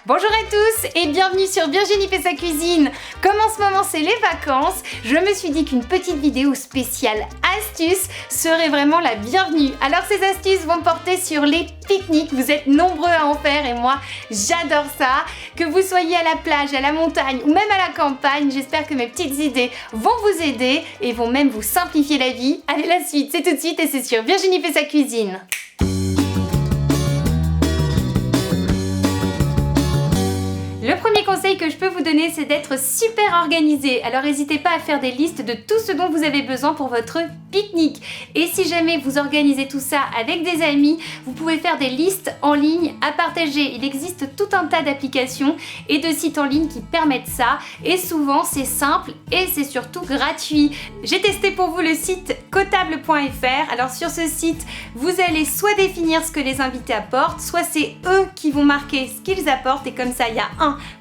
Bonjour à tous et bienvenue sur Virginie fait sa cuisine. Comme en ce moment c'est les vacances, je me suis dit qu'une petite vidéo spéciale astuces serait vraiment la bienvenue. Alors ces astuces vont porter sur les pique-niques, vous êtes nombreux à en faire et moi j'adore ça. Que vous soyez à la plage, à la montagne ou même à la campagne, j'espère que mes petites idées vont vous aider et vont même vous simplifier la vie. Allez, la suite c'est tout de suite et c'est sur Virginie fait sa cuisine. Le premier conseil que je peux vous donner, c'est d'être super organisé. Alors n'hésitez pas à faire des listes de tout ce dont vous avez besoin pour votre pique-nique. Et si jamais vous organisez tout ça avec des amis, vous pouvez faire des listes en ligne à partager. Il existe tout un tas d'applications et de sites en ligne qui permettent ça. Et souvent, c'est simple et c'est surtout gratuit. J'ai testé pour vous le site cotable.fr. Alors sur ce site, vous allez soit définir ce que les invités apportent, soit c'est eux qui vont marquer ce qu'ils apportent. Et comme ça, il y a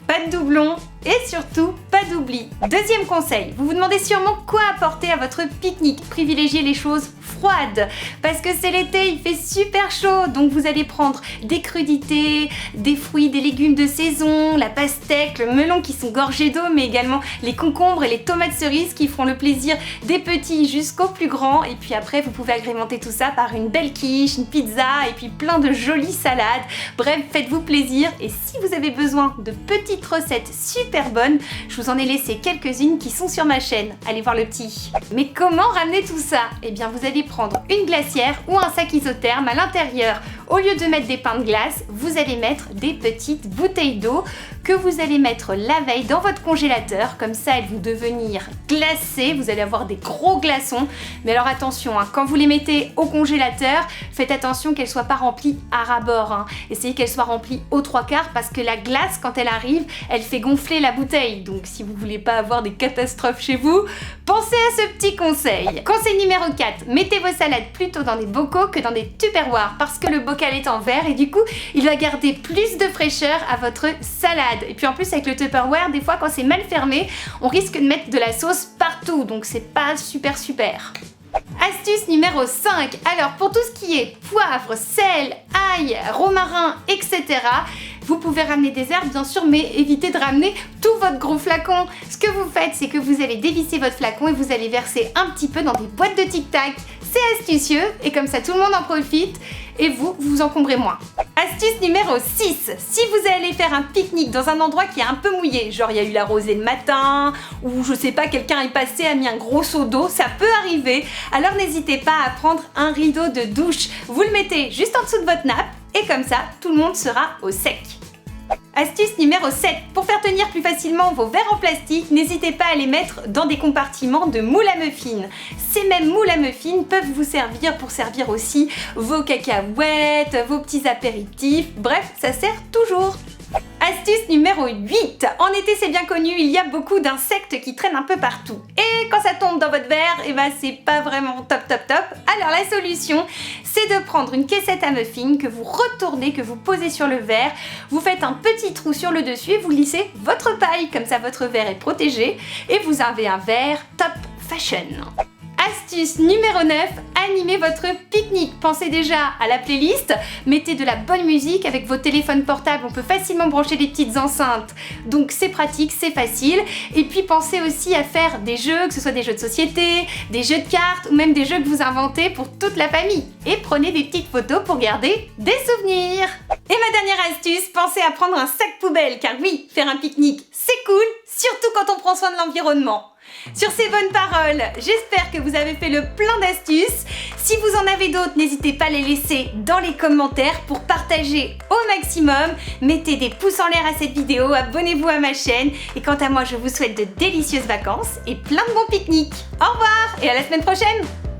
pas de doublons et surtout pas d'oubli. Deuxième conseil, vous vous demandez sûrement quoi apporter à votre pique-nique. Privilégiez les choses froides parce que c'est l'été, il fait super chaud, donc vous allez prendre des crudités, des fruits, des légumes de saison, la pastèque, le melon qui sont gorgés d'eau, mais également les concombres et les tomates cerises qui feront le plaisir des petits jusqu'aux plus grands. Et puis après, vous pouvez agrémenter tout ça par une belle quiche, une pizza et puis plein de jolies salades. Bref, faites-vous plaisir et si vous avez besoin de petites recettes super bonnes, je vous en ai laissé quelques-unes qui sont sur ma chaîne. Allez voir le petit. Mais comment ramener tout ça? Eh bien, vous allez prendre une glacière ou un sac isotherme. À l'intérieur, au lieu de mettre des pains de glace, vous allez mettre des petites bouteilles d'eau que vous allez mettre la veille dans votre congélateur. Comme ça, elles vont devenir glacées. Vous allez avoir des gros glaçons. Mais alors attention, quand vous les mettez au congélateur, faites attention qu'elles ne soient pas remplies à ras-bord. Essayez qu'elles soient remplies aux 3/4 parce que la glace, quand elle arrive, elle fait gonfler la bouteille. Donc si vous voulez pas avoir des catastrophes chez vous, pensez à ce petit conseil. Conseil numéro 4, mettez vos salades plutôt dans des bocaux que dans des tupperwares parce que le bocal est en verre et du coup, il va garder plus de fraîcheur à votre salade. Et puis en plus avec le Tupperware, des fois quand c'est mal fermé, on risque de mettre de la sauce partout, donc c'est pas super. Astuce numéro 5, alors pour tout ce qui est poivre, sel, ail, romarin, etc., vous pouvez ramener des herbes bien sûr, mais évitez de ramener tout votre gros flacon. Ce que vous faites, c'est que vous allez dévisser votre flacon et vous allez verser un petit peu dans des boîtes de tic-tac. C'est astucieux et comme ça tout le monde en profite et vous vous encombrez moins. Astuce numéro 6, si vous allez faire un pique-nique dans un endroit qui est un peu mouillé, genre il y a eu la rosée le matin, ou je sais pas, quelqu'un est passé, a mis un gros seau d'eau, ça peut arriver, alors n'hésitez pas à prendre un rideau de douche. Vous le mettez juste en dessous de votre nappe et comme ça, tout le monde sera au sec. Astuce numéro 7, pour faire tenir plus facilement vos verres en plastique, n'hésitez pas à les mettre dans des compartiments de moules à muffins. Ces mêmes moules à muffins peuvent vous servir pour servir aussi vos cacahuètes, vos petits apéritifs, bref, ça sert toujours. Astuce numéro 8, en été c'est bien connu, il y a beaucoup d'insectes qui traînent un peu partout. Et quand ça tombe dans votre verre, et ben c'est pas vraiment top. Alors la solution, c'est de prendre une caissette à muffins que vous retournez, que vous posez sur le verre, vous faites un petit trou sur le dessus et vous glissez votre paille, comme ça votre verre est protégé et vous avez un verre top fashion. Astuce numéro 9, animez votre pique-nique. Pensez déjà à la playlist, mettez de la bonne musique avec vos téléphones portables, on peut facilement brancher des petites enceintes, donc c'est pratique, c'est facile. Et puis pensez aussi à faire des jeux, que ce soit des jeux de société, des jeux de cartes ou même des jeux que vous inventez pour toute la famille. Et prenez des petites photos pour garder des souvenirs. Et ma dernière astuce, pensez à prendre un sac poubelle, car oui, faire un pique-nique, c'est cool, surtout quand on prend soin de l'environnement. Sur ces bonnes paroles, j'espère que vous avez fait le plein d'astuces. Si vous en avez d'autres, n'hésitez pas à les laisser dans les commentaires pour partager au maximum. Mettez des pouces en l'air à cette vidéo, abonnez-vous à ma chaîne. Et quant à moi, je vous souhaite de délicieuses vacances et plein de bons pique-niques. Au revoir et à la semaine prochaine!